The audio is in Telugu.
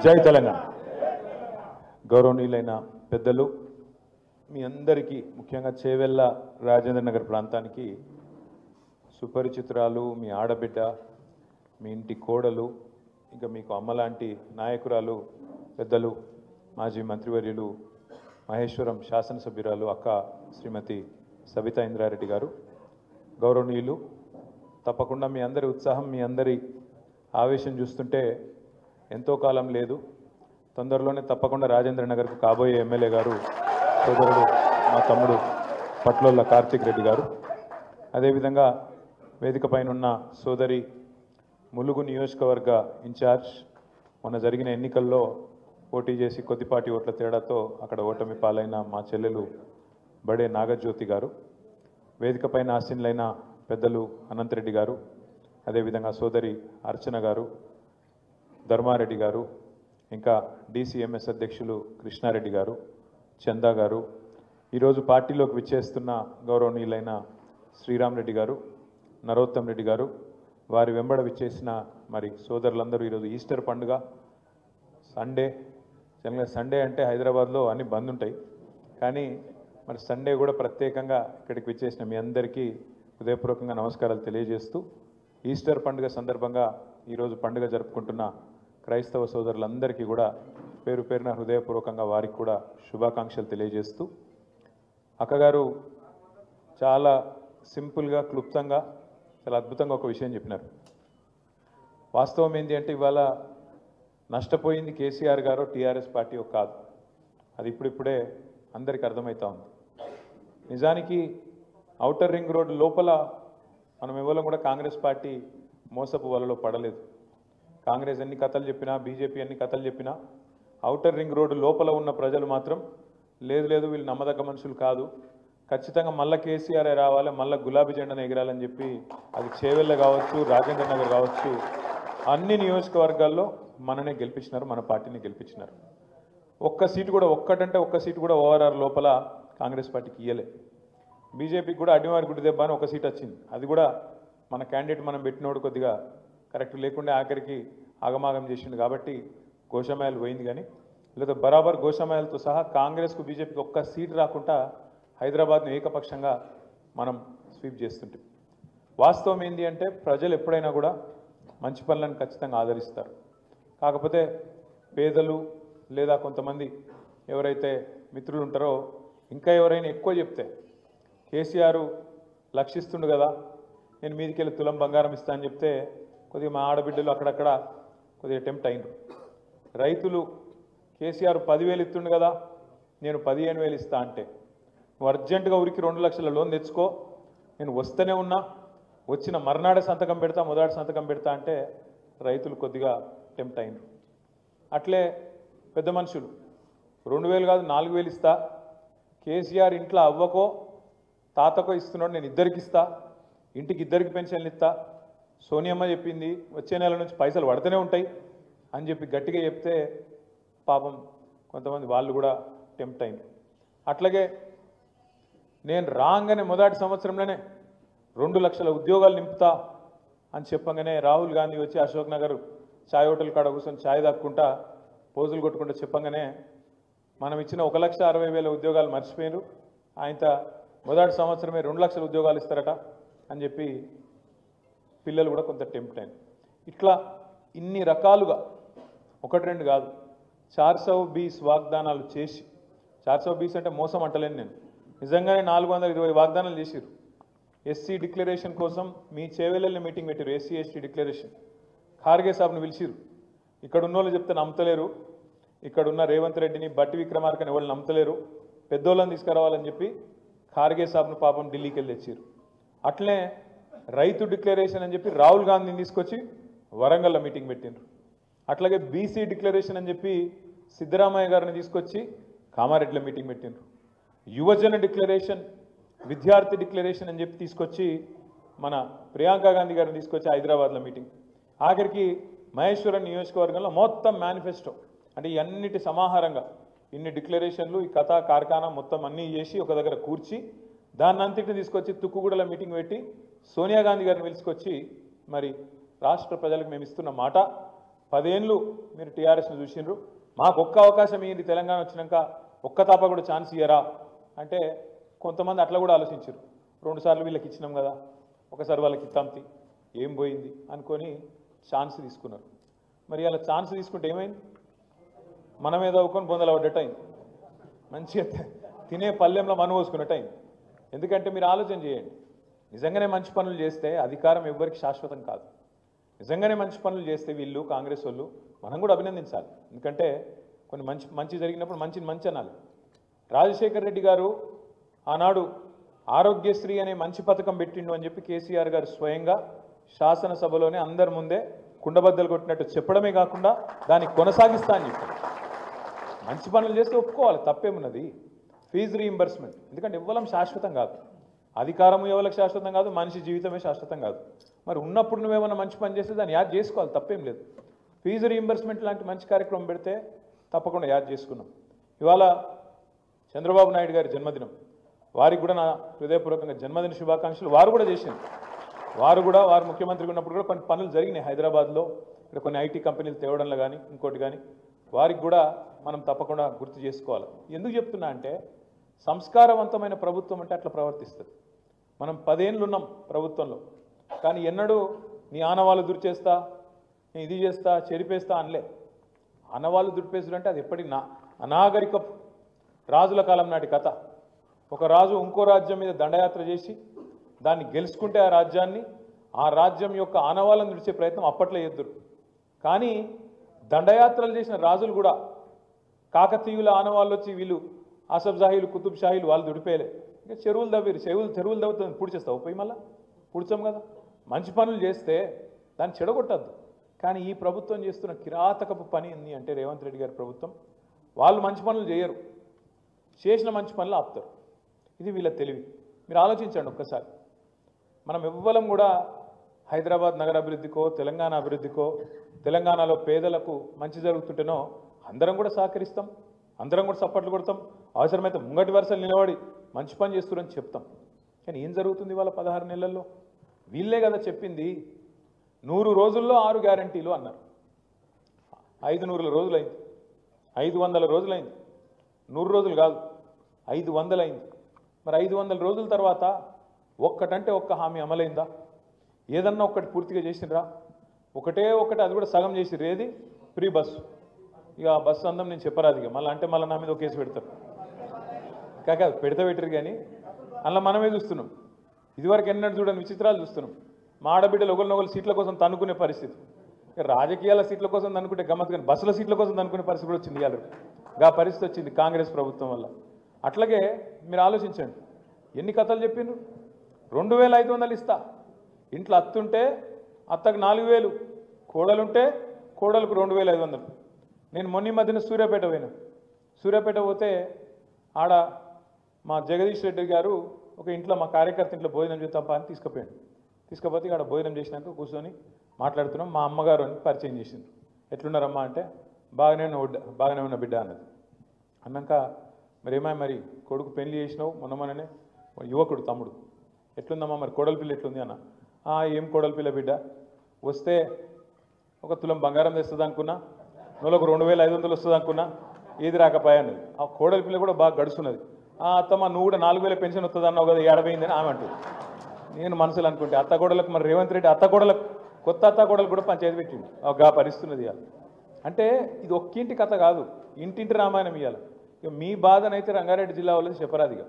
జై తెలంగాణ. గౌరవనీయులైన పెద్దలు, మీ అందరికీ ముఖ్యంగా చేవెళ్ళ రాజేంద్ర నగర్ ప్రాంతానికి సుపరిచితురాలు, మీ ఆడబిడ్డ, మీ ఇంటి కోడలు, ఇంకా మీకు అమ్మలాంటి నాయకురాలు, పెద్దలు, మాజీ మంత్రివర్యులు మహేశ్వరం శాసనసభ్యురాలు అక్క శ్రీమతి సబితా ఇంద్రారెడ్డి గారు, గౌరవనీయులు, తప్పకుండా మీ అందరి ఉత్సాహం, మీ అందరి ఆవేశం చూస్తుంటే ఎంతో కాలం లేదు, తొందరలోనే తప్పకుండా రాజేంద్ర నగర్కు కాబోయే ఎమ్మెల్యే గారు సోదరుడు మా తమ్ముడు పట్లోళ్ళ కార్తిక్ రెడ్డి గారు, అదేవిధంగా వేదిక పైన ఉన్న సోదరి ములుగు నియోజకవర్గ ఇన్ఛార్జ్, మొన్న జరిగిన ఎన్నికల్లో పోటీ చేసి కొద్దిపాటి ఓట్ల తేడాతో అక్కడ ఓటమి పాలైన మా చెల్లెలు బడే నాగజ్యోతి గారు, వేదిక పైన ఆసీనులైన పెద్దలు అనంతరెడ్డి గారు, అదేవిధంగా సోదరి అర్చన గారు, ధర్మారెడ్డి గారు, ఇంకా డిసిఎంఎస్ అధ్యక్షులు కృష్ణారెడ్డి గారు, చందా గారు, ఈరోజు పార్టీలోకి విచ్చేస్తున్న గౌరవనీయులైన శ్రీరామ్ రెడ్డి గారు, నరోత్తం రెడ్డి గారు, వారి వెంబడ విచ్చేసిన మరి సోదరులందరూ, ఈరోజు ఈస్టర్ పండుగ సండే, జనరల్గా సండే అంటే హైదరాబాద్లో అన్ని బంద్ ఉంటాయి, కానీ మరి సండే కూడా ప్రత్యేకంగా ఇక్కడికి విచ్చేసిన మీ అందరికీ హృదయపూర్వకంగా నమస్కారాలు తెలియజేస్తూ, ఈస్టర్ పండుగ సందర్భంగా ఈరోజు పండుగ జరుపుకుంటున్న క్రైస్తవ సోదరులందరికీ కూడా పేరు పేరున హృదయపూర్వకంగా వారికి కూడా శుభాకాంక్షలు తెలియజేస్తూ, అక్కగారు చాలా సింపుల్గా, క్లుప్తంగా, చాలా అద్భుతంగా ఒక విషయం చెప్పినారు. వాస్తవం ఏంటి అంటే ఇవాళ నష్టపోయింది కేసీఆర్ గారు, టీఆర్ఎస్ పార్టీ కాదు, అది ఇప్పుడిప్పుడే అందరికీ అర్థమవుతా ఉంది. నిజానికి ఔటర్ రింగ్ రోడ్ లోపల మనం ఎవరం కూడా కాంగ్రెస్ పార్టీ మోసపు వలలో పడలేదు. కాంగ్రెస్ ఎన్ని కథలు చెప్పినా, బీజేపీ ఎన్ని కథలు చెప్పినా, ఔటర్ రింగ్ రోడ్డు లోపల ఉన్న ప్రజలు మాత్రం లేదు లేదు వీళ్ళు నమ్మదగ్గ మనుషులు కాదు, ఖచ్చితంగా మళ్ళీ కేసీఆర్ రావాలి, మళ్ళీ గులాబీ జెండాను ఎగిరాలని చెప్పి, అది చేవెళ్ళ కావచ్చు, రాజేంద్ర నగర్ కావచ్చు, అన్ని నియోజకవర్గాల్లో మననే గెలిపించినారు, మన పార్టీని గెలిపించినారు. ఒక్క సీటు కూడా, ఒక్కటంటే ఒక్క సీటు కూడా ఓఆర్ఆర్ లోపల కాంగ్రెస్ పార్టీకి ఇయ్యలే. బీజేపీకి కూడా అడ్డిమారి గుడ్డి దెబ్బ అని ఒక సీట్ వచ్చింది, అది కూడా మన క్యాండిడేట్ మనం పెట్టినోడు కొద్దిగా కరెక్ట్ లేకుండా ఆఖరికి ఆగమాగం చేసిండు కాబట్టి గోషామాయలు పోయింది. కానీ లేదా బరాబర్ గోషామాయలతో సహా కాంగ్రెస్కు బీజేపీకి ఒక్క సీటు రాకుండా హైదరాబాద్ను ఏకపక్షంగా మనం స్వీప్ చేస్తుంటాం. వాస్తవం ఏంటి అంటే ప్రజలు ఎప్పుడైనా కూడా మంచి పనులను ఖచ్చితంగా ఆదరిస్తారు. కాకపోతే పేదలు లేదా కొంతమంది ఎవరైతే మిత్రులు ఉంటారో, ఇంకా ఎవరైనా ఎక్కువ చెప్తే కేసీఆర్ లక్షిస్తుండు కదా, నేను మీదికి వెళ్ళి తులం బంగారం ఇస్తా అని చెప్తే కొద్దిగా మా ఆడబిడ్డలు అక్కడక్కడ కొద్దిగా టెంప్ట్ అయినరు. రైతులు కేసీఆర్ 10,000 ఇస్తుండు కదా, నేను 15,000 ఇస్తా అంటే, నువ్వు అర్జెంటుగా ఊరికి 2 లక్షల లోన్ తెచ్చుకో, నేను వస్తూనే ఉన్నా, వచ్చిన మర్నాడే సంతకం పెడతా, మొదటి సంతకం పెడతా అంటే రైతులు కొద్దిగా టెంప్ట్ అయినరు. అట్లే పెద్ద మనుషులు 2,000 కాదు 4,000 ఇస్తా, కేసీఆర్ ఇంట్లో అవ్వకో తాతకో ఇస్తున్నాడు, నేను ఇద్దరికి ఇస్తా, ఇంటికి ఇద్దరికి పెన్షన్లు ఇస్తా, సోనియమ్మ చెప్పింది వచ్చే నెల నుంచి పైసలు పడుతూనే ఉంటాయి అని చెప్పి గట్టిగా చెప్తే పాపం కొంతమంది వాళ్ళు కూడా టెంప్ట్ అయింది. అట్లాగే నేను రాగానే మొదటి సంవత్సరంలోనే 2 లక్షల ఉద్యోగాలు నింపుతా అని చెప్పగానే రాహుల్ గాంధీ వచ్చి అశోక్ నగర్ ఛాయ్ హోటల్ కాడ కూర్చొని ఛాయ్ దాక్కుంటా పోజులు కొట్టుకుంటూ చెప్పగానే మనం ఇచ్చిన 1,60,000 ఉద్యోగాలు మర్చిపోయారు, ఆయన మొదటి సంవత్సరమే 2 లక్షల ఉద్యోగాలు ఇస్తారట అని చెప్పి పిల్లలు కూడా కొంత టెంప్ట్ అయింది. ఇట్లా ఇన్ని రకాలుగా 1-2 కాదు 420 వాగ్దానాలు చేసి, 420 అంటే మోసం అంటలేను నేను, నిజంగానే 420 వాగ్దానాలు చేసిరు. ఎస్సీ డిక్లరేషన్ కోసం మీ చేవెళ్ళని మీటింగ్ పెట్టారు, ఎస్సీ ఎస్టీ డిక్లరేషన్. ఖార్గే సాబ్ను పిలిచిరు, ఇక్కడ ఉన్నోళ్ళు చెప్తే నమ్మతలేరు, ఇక్కడ ఉన్న రేవంత్ రెడ్డిని బట్టి విక్రమార్కని ఎవరు నమ్మతలేరు, పెద్దోళ్ళని తీసుకురావాలని చెప్పి ఖార్గే సాబ్ను పాపం ఢిల్లీకి వెళ్ళి తెచ్చిరు. అట్లనే రైతు డిక్లరేషన్ అని చెప్పి రాహుల్ గాంధీని తీసుకొచ్చి వరంగల్లో మీటింగ్ పెట్టిండ్రు. అట్లాగే బీసీ డిక్లరేషన్ అని చెప్పి సిద్ధరామయ్య గారిని తీసుకొచ్చి కామారెడ్డిలో మీటింగ్ పెట్టిండ్రు. యువజన డిక్లరేషన్, విద్యార్థి డిక్లరేషన్ అని చెప్పి తీసుకొచ్చి మన ప్రియాంక గాంధీ గారిని తీసుకొచ్చి హైదరాబాద్లో మీటింగ్. ఆఖరికి మహేశ్వరం నియోజకవర్గంలో మొత్తం మేనిఫెస్టో, అంటే ఈ అన్నిటి సమాహారంగా ఇన్ని డిక్లరేషన్లు, ఈ కథా కార్ఖానా మొత్తం అన్నీ చేసి ఒక దగ్గర కూర్చి దాన్నంతటిని తీసుకొచ్చి తుక్కుగూడలో మీటింగ్ పెట్టి సోనియా గాంధీ గారిని పిలుచుకొచ్చి మరి రాష్ట్ర ప్రజలకు మేము ఇస్తున్న మాట 10 ఏళ్ళు మీరు టీఆర్ఎస్ను చూసిండ్రు, మాకు ఒక్క అవకాశం ఇయ్యండి తెలంగాణ వచ్చినాక, ఒక్క తాప కూడా ఛాన్స్ ఇయ్యరా అంటే కొంతమంది అట్లా కూడా ఆలోచించారు. 2 సార్లు వీళ్ళకి ఇచ్చినాం కదా, ఒకసారి వాళ్ళకి ఇత్తాంతి ఏం పోయింది అనుకొని ఛాన్స్ తీసుకున్నారు. మరి అలా ఛాన్స్ తీసుకుంటే ఏమైంది? మన మీద అవ్వుకొని బొందలు పడ్డట్టు అయింది, మంచిగా తినే పల్లెంలో మను పోసుకున్నట్టు అయింది. ఎందుకంటే మీరు ఆలోచన చేయండి, నిజంగానే మంచి పనులు చేస్తే అధికారం ఎవ్వరికి శాశ్వతం కాదు. నిజంగానే మంచి పనులు చేస్తే వీళ్ళు కాంగ్రెస్ వాళ్ళు మనం కూడా అభినందించాలి. ఎందుకంటే కొన్ని మంచి జరిగినప్పుడు మంచి అనాలి. రాజశేఖర్ రెడ్డి గారు ఆనాడు ఆరోగ్యశ్రీ అనే మంచి పథకం పెట్టిండు అని చెప్పి కేసీఆర్ గారు స్వయంగా శాసనసభలోనే అందరి ముందే కుండబద్దలు కొట్టినట్టు చెప్పడమే కాకుండా దాన్ని కొనసాగిస్తా అని చెప్పారు. మంచి పనులు చేస్తే ఒప్పుకోవాలి, తప్పేమున్నది. ఫీజు రీయింబర్స్మెంట్, ఎందుకంటే ఇవ్వడం శాశ్వతం కాదు, అధికారం ఎవరికి శాశ్వతం కాదు, మనిషి జీవితమే శాశ్వతం కాదు. మరి ఉన్నప్పుడు నువ్వేమన్నా మంచి పని చేస్తే దాన్ని యాద్ చేసుకోవాలి, తప్పేం లేదు. ఫీజు రీయింబర్స్మెంట్ లాంటి మంచి కార్యక్రమం పెడితే తప్పకుండా యాద్ చేసుకున్నాం. ఇవాళ చంద్రబాబు నాయుడు గారి జన్మదినం, వారికి కూడా నా హృదయపూర్వకంగా జన్మదిన శుభాకాంక్షలు. వారు కూడా చేసింది, వారు ముఖ్యమంత్రిగా ఉన్నప్పుడు కూడా కొన్ని పనులు జరిగినాయి హైదరాబాద్లో, ఇక్కడ కొన్ని ఐటీ కంపెనీలు తేవడంలో కానీ ఇంకోటి కానీ, వారికి కూడా మనం తప్పకుండా గుర్తు చేసుకోవాలి. ఎందుకు చెప్తున్నా అంటే సంస్కారవంతమైన ప్రభుత్వం అంటే అట్లా ప్రవర్తిస్తుంది. మనం 10 ఏళ్ళు ఉన్నాం ప్రభుత్వంలో, కానీ ఎన్నడూ నీ ఆనవాళ్ళు దురిచేస్తా, నేను ఇది చేస్తా, చెరిపేస్తా అనలే. ఆనవాళ్ళు దురిపేసుడు అంటే అది ఎప్పటికీ అనాగరిక రాజుల కాలం నాటి కథ. ఒక రాజు ఇంకో రాజ్యం మీద దండయాత్ర చేసి దాన్ని గెలుచుకుంటే ఆ రాజ్యం యొక్క ఆనవాళ్ళను దుడిచే ప్రయత్నం అప్పట్లో ఎద్దురు. కానీ దండయాత్రలు చేసిన రాజులు కూడా కాకతీయుల ఆనవాళ్ళు వచ్చి వీళ్ళు ఆసఫ్ జాహీలు, కుతుబ్ షాహీలు వాళ్ళు దుడిపేయలే. ఇంకా చెరువులు తవ్వుతుంది, పూడ్చేస్తావు పోయి మళ్ళీ పూడ్చాం కదా. మంచి పనులు చేస్తే దాన్ని చెడగొట్టద్దు. కానీ ఈ ప్రభుత్వం చేస్తున్న కిరాతకపు పని ఏంది అంటే రేవంత్ రెడ్డి గారి ప్రభుత్వం, వాళ్ళు మంచి పనులు చేయరు, చేసిన మంచి పనులు ఆపుతారు. ఇది వీళ్ళ తెలివి. మీరు ఆలోచించండి ఒక్కసారి. మనం ఎవ్వరం కూడా హైదరాబాద్ నగర అభివృద్ధికో తెలంగాణ అభివృద్ధికో, తెలంగాణలో పేదలకు మంచి జరుగుతుంటేనో అందరం కూడా సహకరిస్తాం, అందరం కూడా సపోర్ట్లు కొడతాం, అవసరమైతే ముంగటి వరుసలు నిలబడి మంచి పని చేస్తున్నారని చెప్తాం. కానీ ఏం జరుగుతుంది వాళ్ళ 16 నెలల్లో? వీళ్ళే కదా చెప్పింది 100 రోజుల్లో 6 గ్యారంటీలు అన్నారు. 500 రోజులైంది, 500 రోజులైంది, 100 రోజులు కాదు 500 అయింది. మరి 500 రోజుల తర్వాత ఒక్కటంటే ఒక్క హామీ అమలైందా? ఏదన్నా ఒక్కటి పూర్తిగా చేసినరా? ఒకటి, అది కూడా సగం చేసిర్రు. ఏది? Free bus. ఇక బస్సు అందం నేను చెప్పరాదు, ఇక మళ్ళీ అంటే మళ్ళీ నా మీద ఒక కేసు పెడతారు. కాదు పెట్టరు కానీ అలా మనమే చూస్తున్నాం. ఇదివరకు ఎన్నడూ చూడని విచిత్రాలు చూస్తున్నాం. మా ఆడబిడ్డలు ఒకరినొకరు సీట్ల కోసం తన్నుకునే పరిస్థితి. రాజకీయాల సీట్ల కోసం తన్నుకుంటే గమ్మత్, కానీ బస్సుల సీట్ల కోసం తన్నుకునే పరిస్థితి కూడా వచ్చింది. ఇవాళ ఆ పరిస్థితి వచ్చింది కాంగ్రెస్ ప్రభుత్వం వల్ల. అట్లాగే మీరు ఆలోచించండి, ఎన్ని కథలు చెప్పిండ్రు. 2500 ఇస్తా, ఇంట్లో అత్తుంటే అత్తకు 4000, కోడలుంటే కోడలకు 2500. నేను మొన్న మధ్యన సూర్యాపేట పోతే ఆడ మా జగదీష్ రెడ్డి గారు ఒక ఇంట్లో మా కార్యకర్త ఇంట్లో భోజనం చేద్దాం అని తీసుకుపోతే ఆడ భోజనం చేసినాక కూర్చొని మాట్లాడుతున్నాం. మా అమ్మగారు అని పరిచయం చేసింది. ఎట్లున్నారమ్మా అంటే బాగానే ఉన్న బిడ్డ అన్నది. అన్నాక మరి కొడుకు పెళ్లి చేసినావు మొన్ననే, యువకుడు తమ్ముడు, ఎట్లుందమ్మా మరి కోడలి పిల్ల ఎట్లుంది అన్న. ఏం కోడలి పిల్ల బిడ్డ, వస్తే 1 తులం బంగారం తెస్తుంది అనుకున్నా, నెలకు 2500 వస్తుంది అనుకున్నా, ఏది రాకపోయా అన్నది. ఆ కోడలి పిల్ల కూడా బాగా గడుస్తున్నది. అత్తమ్మ నువ్వు కూడా 4000 పెన్షన్ వస్తుంది అన్నావు కదా, ఏడబోయిందని ఆమె అంటుంది. నేను మనసులు అనుకుంటే అత్తగోడలకు మరి రేవంత్ రెడ్డి కొత్త అత్తగోడలు కూడా పంచాయతీ పెట్టింది. గా పరిస్థితున్నది ఇవాళ. అంటే ఇది ఒక్కింటి కథ కాదు, ఇంటింటి రామాయణం ఇవ్వాలి. ఇక మీ బాధనైతే రంగారెడ్డి జిల్లా వాళ్ళది చెప్పరాదిగా.